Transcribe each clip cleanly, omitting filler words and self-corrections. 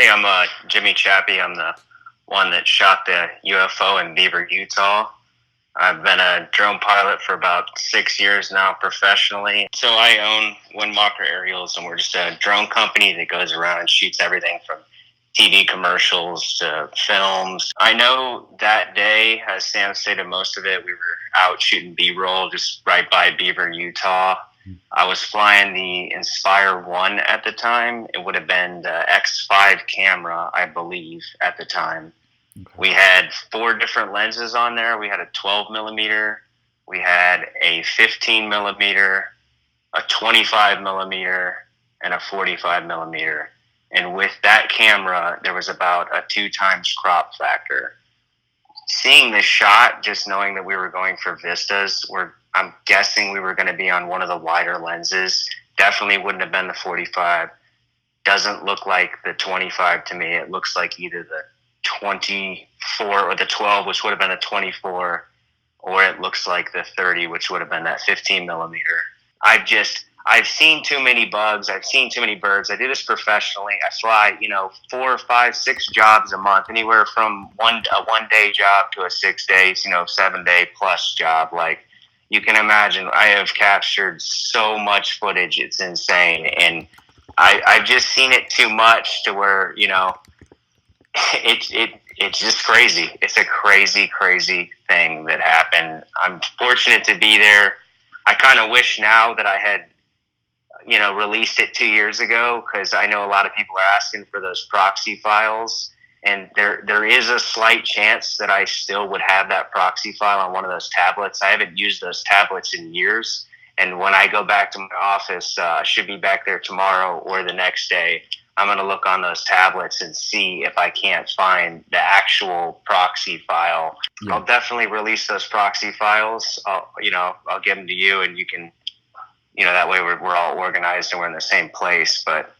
Hey, I'm Jimmy Chappie. I'm the one that shot the UFO in Beaver, Utah. I've been a drone pilot for about 6 years now professionally. So I own Windwalker Aerials, and we're just a drone company that goes around and shoots everything from TV commercials to films. I know that day, as Sam stated most of it, we were out shooting B-roll just right by Beaver, Utah. I was flying the Inspire 1 at the time. It would have been the X5 camera, I believe, at the time. Okay. We had 4 different lenses on there. We had a 12 millimeter, we had a 15 millimeter, a 25 millimeter, and a 45 millimeter. And with that camera, there was about a 2 times crop factor. Seeing the shot, just knowing that we were going for vistas, I'm guessing we were going to be on one of the wider lenses. Definitely wouldn't have been the 45. Doesn't look like the 25 to me. It looks like either the 24 or the 12, which would have been a 24, or it looks like the 30, which would have been that 15 millimeter. I've seen too many bugs. I've seen too many birds. I do this professionally. I fly, 4, 5, 6 jobs a month, anywhere from a 1-day job to a 6 days, 7-day plus job. Like, you can imagine, I have captured so much footage. It's insane. And I've just seen it too much to where, it's just crazy. It's a crazy, crazy thing that happened. I'm fortunate to be there. I kind of wish now that I had, released it 2 years ago, because I know a lot of people are asking for those proxy files. And there is a slight chance that I still would have that proxy file on one of those tablets. I haven't used those tablets in years. And when I go back to my office, I should be back there tomorrow or the next day. I'm going to look on those tablets and see if I can't find the actual proxy file. Yeah. I'll definitely release those proxy files. I'll give them to you, and you can, that way we're all organized and we're in the same place. But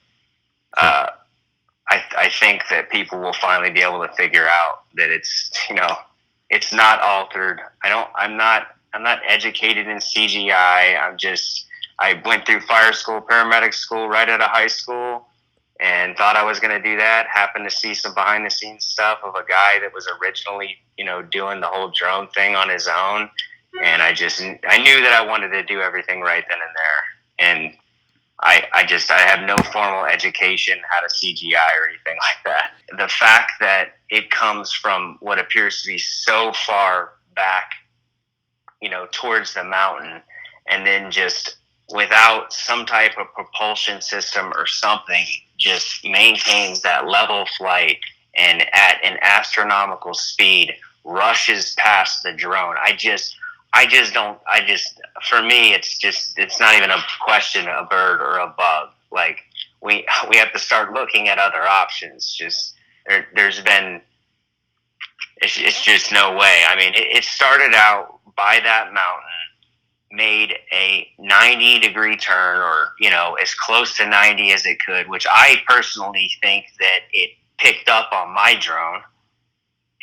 I think that people will finally be able to figure out that it's not altered. I'm not educated in CGI. I went through fire school, paramedic school right out of high school, and thought I was going to do that. Happened to see some behind the scenes stuff of a guy that was originally, doing the whole drone thing on his own. And I knew that I wanted to do everything right then and there. And I have no formal education how to CGI or anything like that. The fact that it comes from what appears to be so far back, towards the mountain, and then just without some type of propulsion system or something, just maintains that level flight and at an astronomical speed rushes past the drone. For me, it's not even a question of a bird or a bug. Like, we have to start looking at other options. It's just no way. I mean, it started out by that mountain, made a 90-degree turn, or, as close to 90 as it could, which I personally think that it picked up on my drone.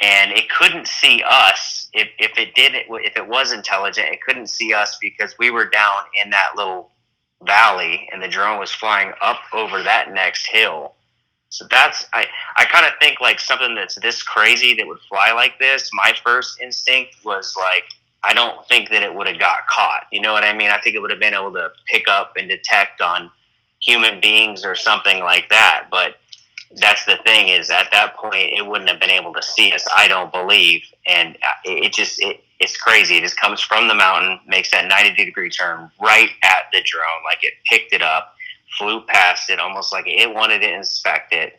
And it couldn't see us. If it was intelligent, it couldn't see us because we were down in that little valley, and the drone was flying up over that next hill. So I kind of think, like, something that's this crazy that would fly like this, my first instinct was like, I don't think that it would have got caught. You know what I mean? I think it would have been able to pick up and detect on human beings or something like that. But that's the thing, is at that point, it wouldn't have been able to see us, I don't believe. And it's crazy. It just comes from the mountain, makes that 90-degree turn right at the drone. Like, it picked it up, flew past it, almost like it wanted to inspect it,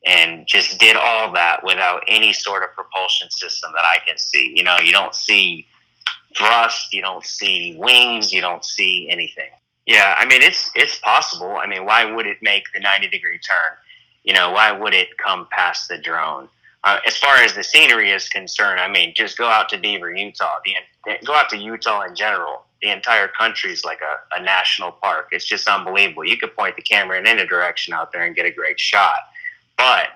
and just did all that without any sort of propulsion system that I can see. You don't see thrust, you don't see wings, you don't see anything. Yeah, I mean, it's possible. I mean, why would it make the 90-degree turn? Why would it come past the drone? As far as the scenery is concerned, I mean, just go out to Beaver, Utah. Go out to Utah in general. The entire country is like a national park. It's just unbelievable. You could point the camera in any direction out there and get a great shot. But,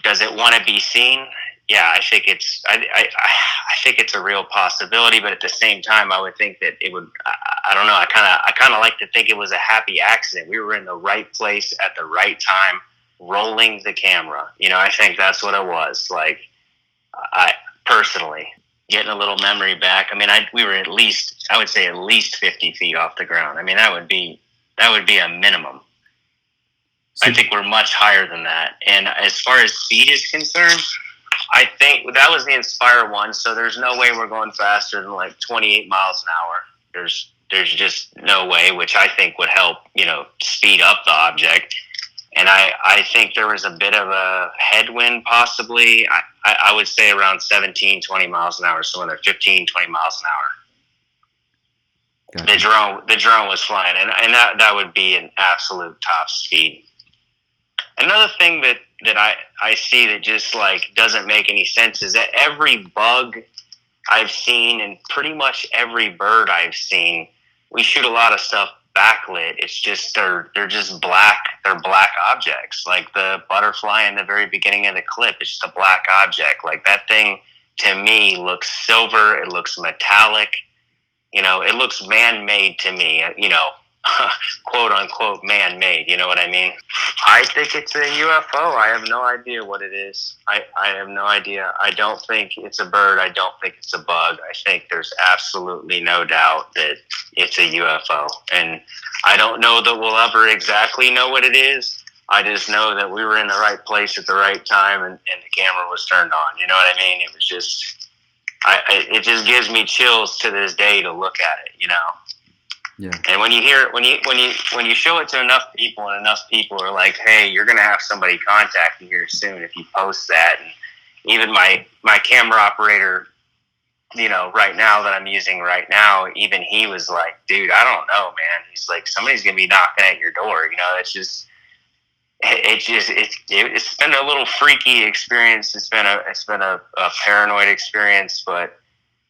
does it want to be seen? yeah, I think it's a real possibility, but at the same time, I would think that it would. I don't know. I kind of like to think it was a happy accident. We were in the right place at the right time, rolling the camera. I think that's what it was. Like, I personally getting a little memory back. I mean, we were I would say at least 50 feet off the ground. I mean, that would be a minimum. I think we're much higher than that. And as far as speed is concerned, I think that was the Inspire one. So there's no way we're going faster than like 28 miles an hour. There's just no way, which I think would help, speed up the object. And I think there was a bit of a headwind possibly. I would say around 17, 20 miles an hour. So when they're 15, 20 miles an hour. Gotcha. The drone was flying, and that would be an absolute top speed. Another thing that I see that just like doesn't make any sense is that every bug I've seen and pretty much every bird I've seen, we shoot a lot of stuff backlit. It's just they're just black. They're black objects. Like the butterfly in the very beginning of the clip, it's just a black object. Like that thing to me looks silver. It looks metallic. It looks man-made to me. Quote unquote man-made. You know what I mean? I think it's a UFO. I have no idea what it is. I have no idea. I don't think it's a bird. I don't think it's a bug. I think there's absolutely no doubt that it's a UFO. And I don't know that we'll ever exactly know what it is. I just know that we were in the right place at the right time and the camera was turned on. You know what I mean? It was just, it just gives me chills to this day to look at it, Yeah. And when you show it to enough people and enough people are like, hey, you're going to have somebody contact you here soon if you post that. And even my camera operator, right now that I'm using right now, even he was like, dude, I don't know, man. He's like, somebody's going to be knocking at your door. It's been a little freaky experience. It's been a paranoid experience, but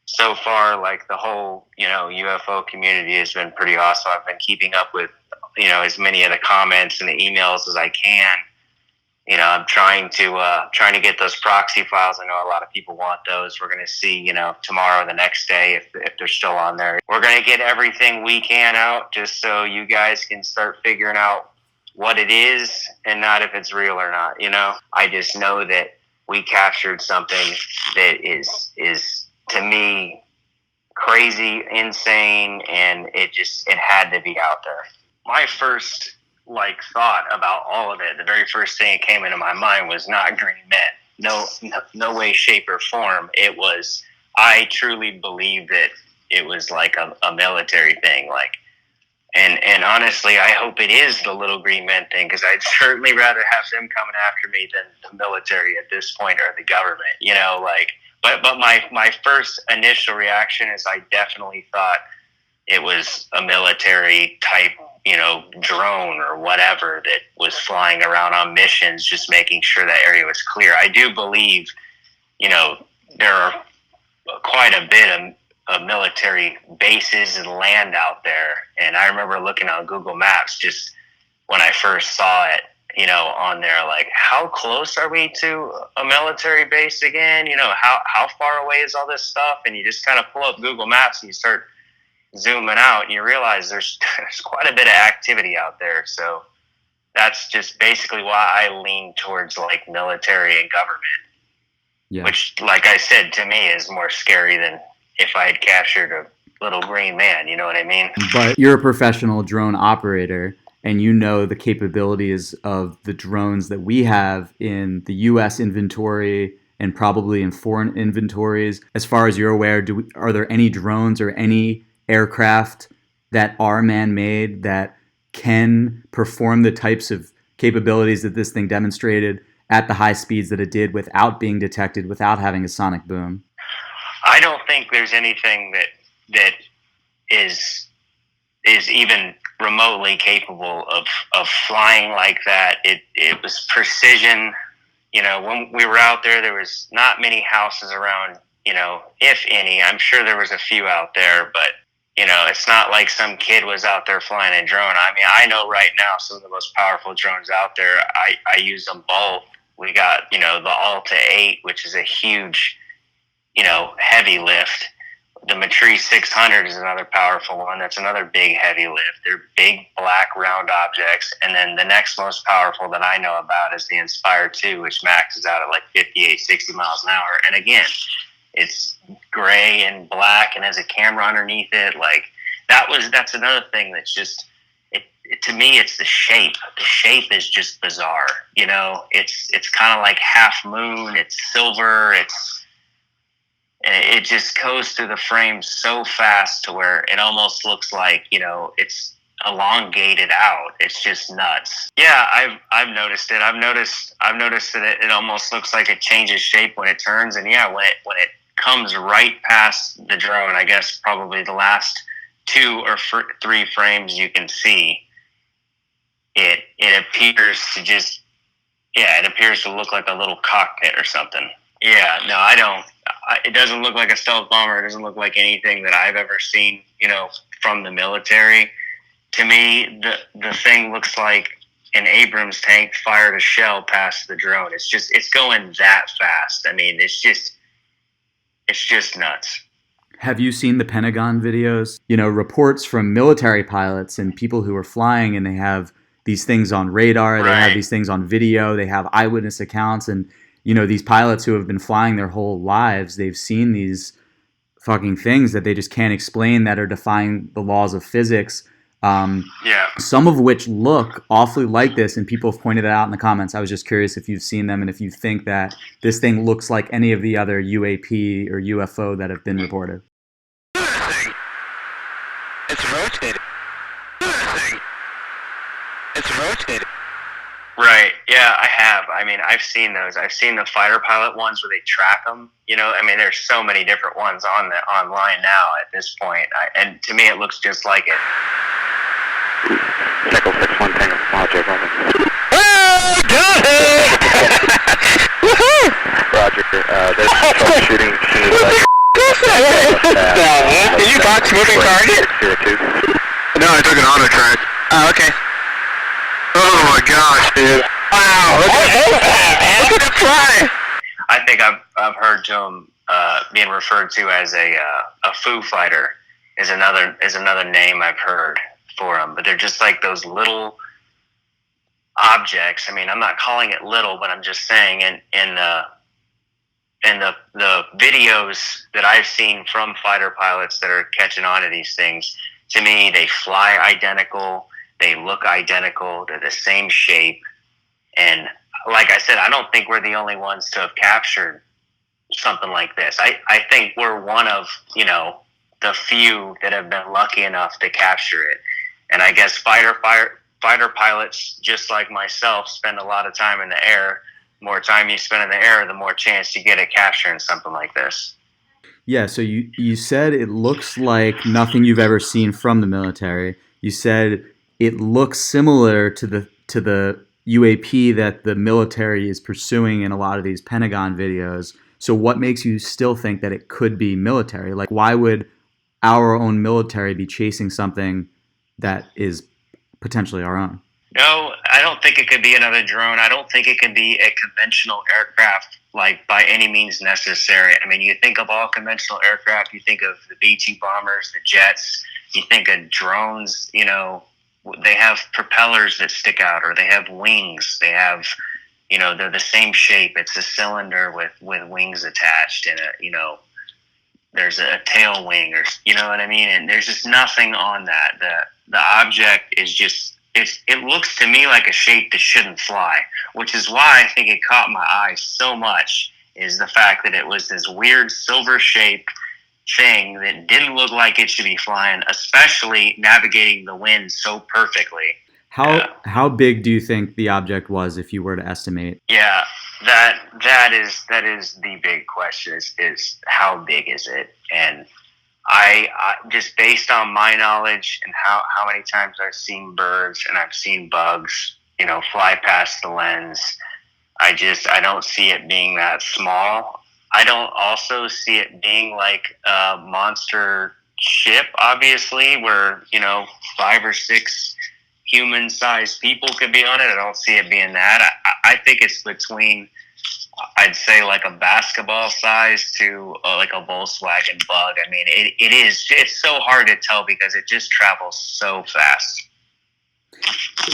so far, like the whole, UFO community has been pretty awesome. I've been keeping up with, as many of the comments and the emails as I can. I'm trying to get those proxy files. I know a lot of people want those. We're going to see, tomorrow, the next day, if they're still on there. We're going to get everything we can out just so you guys can start figuring out what it is and not if it's real or not. I just know that we captured something that is to me crazy, insane, and it had to be out there. My first thought about all of it, the very first thing that came into my mind was not green men. No way, shape, or form. It was, I truly believe that it was like a military thing. And honestly, I hope it is the little green men thing, because I'd certainly rather have them coming after me than the military at this point, or the government, But my first initial reaction is I definitely thought it was a military type, drone or whatever that was flying around on missions, just making sure that area was clear. I do believe, there are quite a bit of military bases and land out there. And I remember looking on Google Maps just when I first saw it, on there, like, how close are we to a military base again? How far away is all this stuff? And you just kind of pull up Google Maps and you start zooming out and you realize there's quite a bit of activity out there. So that's just basically why I lean towards military and government, which, like I said, to me is more scary than if I had captured a little green man. You know what I mean? But you're a professional drone operator, and the capabilities of the drones that we have in the U.S. inventory and probably in foreign inventories. As far as you're aware, are there any drones or any aircraft that are man-made that can perform the types of capabilities that this thing demonstrated at the high speeds that it did without being detected, without having a sonic boom? I don't think there's anything that is even remotely capable of flying like that. It was precision. When we were out there was not many houses around, if any. I'm sure there was a few out there, but it's not like some kid was out there flying a drone. I mean, I know right now some of the most powerful drones out there, I use them both We got, the Alta 8, which is a huge, heavy lift. The Matrice 600 is another powerful one. That's another big, heavy lift. They're big, black, round objects. And then the next most powerful that I know about is the Inspire 2, which maxes out at like 58, 60 miles an hour. And again, it's gray and black and has a camera underneath it. Like, that's another thing that's just, to me, it's the shape. The shape is just bizarre. It's kind of like half moon. It's silver. It just goes through the frame so fast to where it almost looks like, it's elongated out. It's just nuts. Yeah, I've noticed it. I've noticed that it almost looks like it changes shape when it turns. And yeah, when it comes right past the drone, I guess probably the last 2 or 3 frames you can see, it appears to just, it appears to look like a little cockpit or something. Yeah, no, I don't. It doesn't look like a stealth bomber. It doesn't look like anything that I've ever seen, from the military. To me, the thing looks like an Abrams tank fired a shell past the drone. It's going that fast. I mean, it's just nuts. Have you seen the Pentagon videos? Reports from military pilots and people who are flying, and they have these things on radar. Right. They have these things on video. They have eyewitness accounts. And, these pilots who have been flying their whole lives, they've seen these fucking things that they just can't explain, that are defying the laws of physics. Some of which look awfully like this, and people have pointed it out in the comments. I was just curious if you've seen them and if you think that this thing looks like any of the other UAP or UFO that have been reported. It's rotated. It's rotated. Right. Yeah, I have. I mean, I've seen those. I've seen the fighter pilot ones where they track them. There's so many different ones online now at this point. And to me, it looks just like it. Echo 61 Tango, Roger, Roger. Oh, got it! Roger, there's troubleshooting. Did you box moving target? No, I took an auto track. Oh, okay. Oh my gosh, dude. Wow, look at it fly. I think I've heard to him being referred to as a Foo Fighter is another name I've heard for them, but they're just like those little objects. I mean, I'm not calling it little, but I'm just saying in the videos that I've seen from fighter pilots that are catching on to these things, to me, they fly identical, they look identical, they're the same shape, and like I said, I don't think we're the only ones to have captured something like this. I think we're one of, the few that have been lucky enough to capture it. And I guess fighter pilots, just like myself, spend a lot of time in the air. The more time you spend in the air, the more chance you get at capturing something like this. Yeah, so you said it looks like nothing you've ever seen from the military. You said it looks similar to the UAP that the military is pursuing in a lot of these Pentagon videos. So what makes you still think that it could be military? Like, why would our own military be chasing something that is potentially our own? No, I don't think it could be another drone. I don't think it could be a conventional aircraft, like, by any means necessary. I mean, you think of all conventional aircraft, you think of the B-2 bombers, the jets, you think of drones, they have propellers that stick out, or they have wings. They have, they're the same shape. It's a cylinder with wings attached, and there's a tail wing, or you know what I mean. And there's just nothing on that. The object is just it looks to me like a shape that shouldn't fly, which is why I think it caught my eye so much. Is the fact that it was this weird silver shaped thing that didn't look like it should be flying, especially navigating the wind so perfectly. How big do you think the object was, if you were to estimate? Yeah, that is the big question is how big is it? And I just based on my knowledge and how many times I've seen birds and I've seen bugs, fly past the lens, I don't see it being that small. I don't also see it being like a monster ship, obviously, where, 5 or 6 human-sized people could be on it. I don't see it being that. I I think it's between, I'd say, like a basketball size to like a Volkswagen Bug. I mean, it's so hard to tell because it just travels so fast.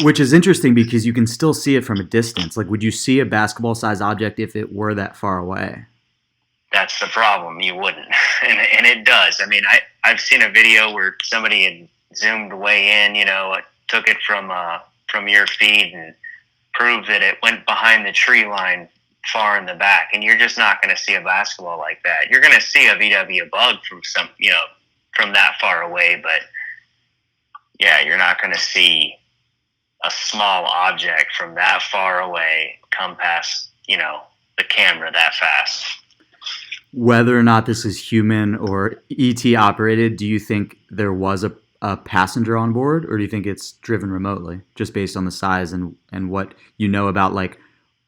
Which is interesting because you can still see it from a distance. Like, would you see a basketball-sized object if it were that far away? That's the problem. You wouldn't, and it does. I mean, I've seen a video where somebody had zoomed way in, took it from your feed and proved that it went behind the tree line far in the back, and you're just not going to see a basketball like that. You're going to see a VW Bug from from that far away, but yeah, you're not going to see a small object from that far away come past, the camera that fast. Whether or not this is human or ET operated, do you think there was a passenger on board, or do you think it's driven remotely, just based on the size and what you know about like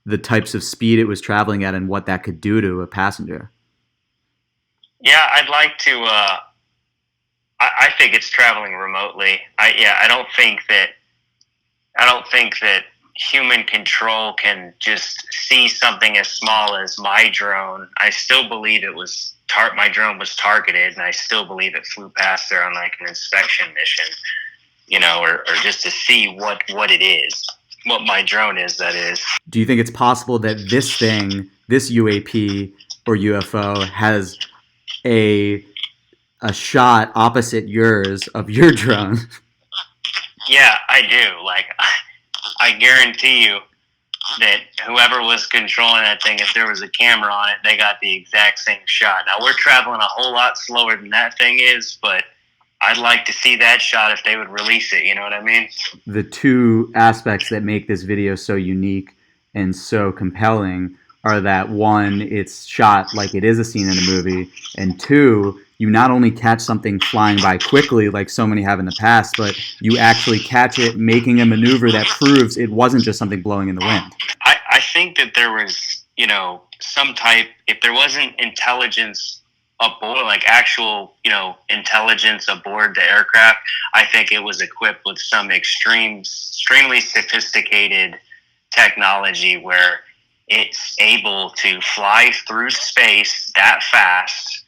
the types of speed it was traveling at and what that could do to a passenger? Yeah, I'd like to. I think it's traveling remotely. I don't think that human control can just see something as small as my drone. I still believe it was my drone was targeted, and I still believe it flew past there on like an inspection mission, or just to see what it is, what my drone is, that is. Do you think it's possible that this UAP or UFO has a shot opposite yours of your drone? Yeah, I do. Like, I guarantee you that whoever was controlling that thing, if there was a camera on it, they got the exact same shot. Now, we're traveling a whole lot slower than that thing is, but I'd like to see that shot if they would release it. You know what I mean? The two aspects that make this video so unique and so compelling are that, one, it's shot like it is a scene in a movie, and two, you not only catch something flying by quickly like so many have in the past, but you actually catch it making a maneuver that proves it wasn't just something blowing in the wind. I think that there was, some type, if there wasn't intelligence aboard, like actual, intelligence aboard the aircraft, I think it was equipped with some extremely sophisticated technology where it's able to fly through space that fast,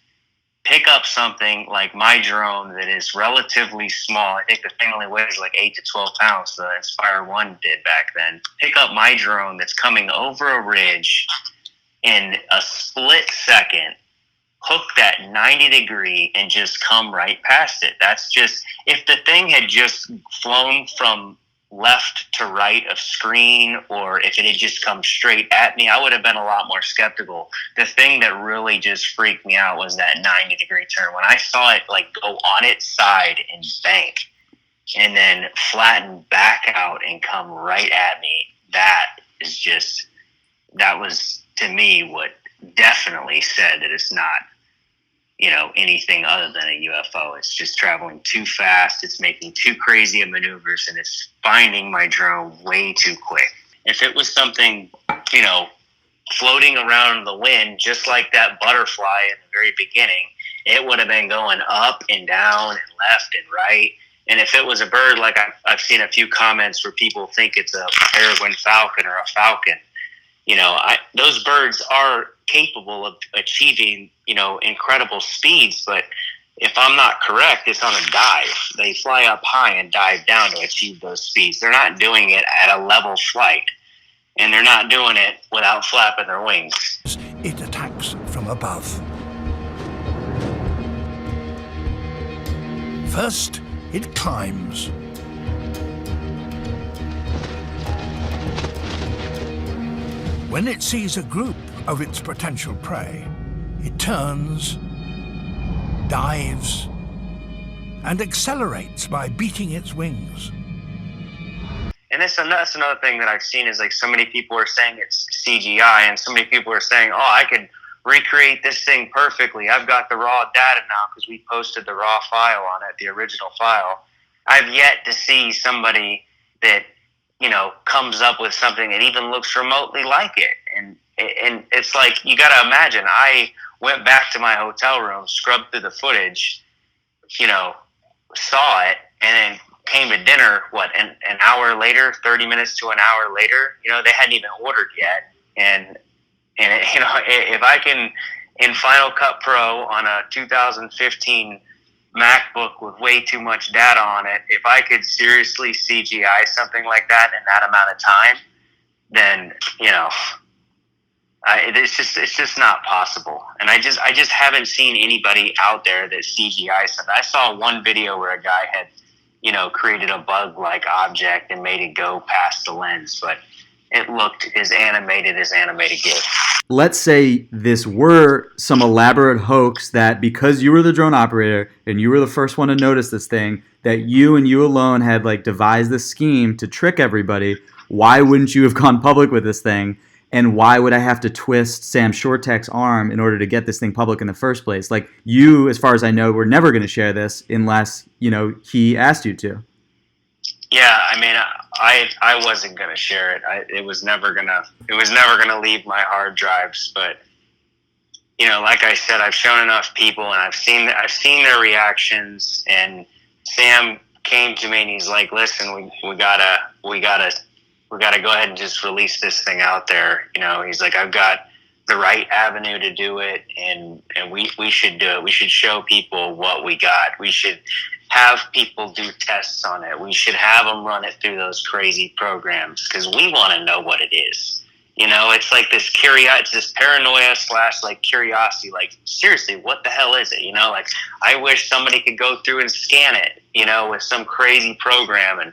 pick up something like my drone that is relatively small. I think the thing only weighs like 8 to 12 pounds, the Inspire 1 did back then. Pick up my drone that's coming over a ridge in a split second, hook that 90 degree, and just come right past it. That's just, if the thing had just flown from left to right of screen, or if it had just come straight at me, I would have been a lot more skeptical. The thing that really just freaked me out was that 90 degree turn. When I saw it like go on its side and bank and then flatten back out and come right at me, that was to me what definitely said that it's not anything other than a UFO. It's just traveling too fast. It's making too crazy of maneuvers, and it's finding my drone way too quick. If it was something, floating around in the wind, just like that butterfly in the very beginning, it would have been going up and down and left and right. And if it was a bird, like I've seen a few comments where people think it's a peregrine falcon or a falcon, those birds are capable of achieving, incredible speeds, but if I'm not correct, it's on a dive. They fly up high and dive down to achieve those speeds. They're not doing it at a level flight, and they're not doing it without flapping their wings. It attacks from above. First, it climbs. When it sees a group of its potential prey, it turns, dives, and accelerates by beating its wings. And that's another thing that I've seen is like so many people are saying it's CGI, and so many people are saying, oh, I could recreate this thing perfectly. I've got the raw data now because we posted the raw file on it, the original file. I've yet to see somebody that comes up with something that even looks remotely like it. And it's like, you got to imagine, I went back to my hotel room, scrubbed through the footage, saw it, and then came to dinner, an hour later, 30 minutes to an hour later, they hadn't even ordered yet. And if I can, in Final Cut Pro on a 2015 MacBook with way too much data on it, if I could seriously CGI something like that in that amount of time, then, it's just not possible. And I just haven't seen anybody out there that CGI something. I saw one video where a guy had, created a bug-like object and made it go past the lens, but it looked as animated as animated gets. Let's say this were some elaborate hoax that because you were the drone operator and you were the first one to notice this thing, that you and you alone had devised this scheme to trick everybody. Why wouldn't you have gone public with this thing? And why would I have to twist Sam Shortek's arm in order to get this thing public in the first place? You, as far as I know, were never going to share this unless, he asked you to. Yeah, I mean, I wasn't going to share it. It was never going to leave my hard drives. But, like I said, I've shown enough people and I've seen their reactions. And Sam came to me and he's like, listen, we gotta go ahead and just release this thing out there. He's like, I've got the right avenue to do it, and we should do it. We should show people what we got. We should have people do tests on it. We should have them run it through those crazy programs because we want to know what it is. It's like this it's this paranoia / curiosity. Seriously, what the hell is it? I wish somebody could go through and scan it, with some crazy program and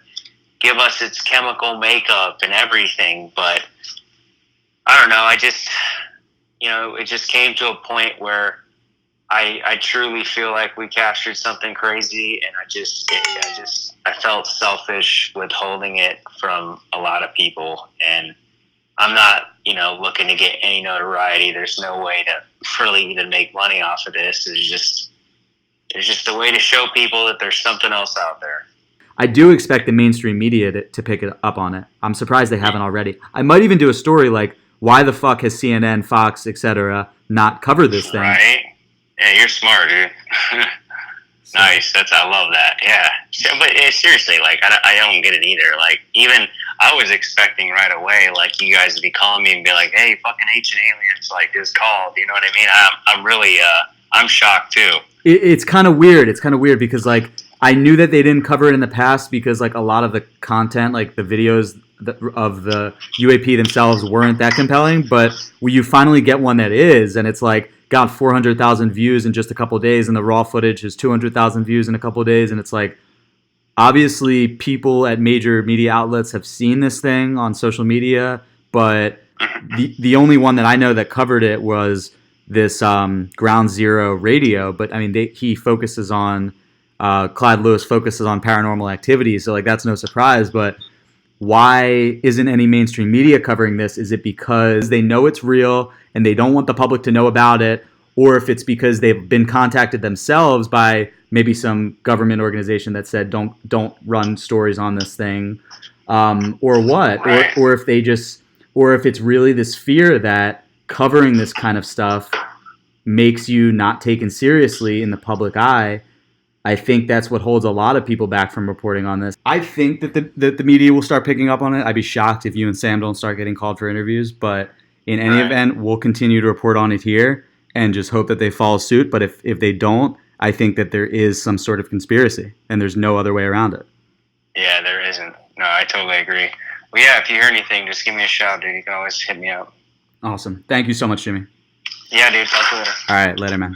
give us its chemical makeup and everything. But I don't know. I just, it just came to a point where I truly feel like we captured something crazy, and I felt selfish withholding it from a lot of people, and I'm not, looking to get any notoriety. There's no way to really even make money off of this. It's just a way to show people that there's something else out there. I do expect the mainstream media to pick it up on it. I'm surprised they haven't already. I might even do a story like, why the fuck has CNN, Fox, etc. not covered this thing? Right? Yeah, you're smart, dude. Nice. I love that. Yeah. But seriously, I don't get it either. Even I was expecting right away, you guys to be calling me and be like, hey, fucking Ancient Aliens, just called. You know what I mean? I'm really, I'm shocked too. It's kind of weird. It's kind of weird because, I knew that they didn't cover it in the past because, a lot of the content, the videos of the UAP themselves weren't that compelling. But when you finally get one that is, and it's got 400,000 views in just a couple of days, and the raw footage is 200,000 views in a couple of days, and it's obviously people at major media outlets have seen this thing on social media, but the only one that I know that covered it was this Ground Zero Radio. But I mean, he focuses on Clyde Lewis focuses on paranormal activity, so that's no surprise. But why isn't any mainstream media covering this? Is it because they know it's real and they don't want the public to know about it, or if it's because they've been contacted themselves by maybe some government organization that said don't run stories on this thing, or what, right. or if it's really this fear that covering this kind of stuff makes you not taken seriously in the public eye. I think that's what holds a lot of people back from reporting on this. I think that the media will start picking up on it. I'd be shocked if you and Sam don't start getting called for interviews. But in any event, we'll continue to report on it here and just hope that they follow suit. But if they don't, I think that there is some sort of conspiracy, and there's no other way around it. Yeah, there isn't. No, I totally agree. Well, yeah, if you hear anything, just give me a shout, dude. You can always hit me up. Awesome. Thank you so much, Jimmy. Yeah, dude. Talk to you later. All right. Later, man.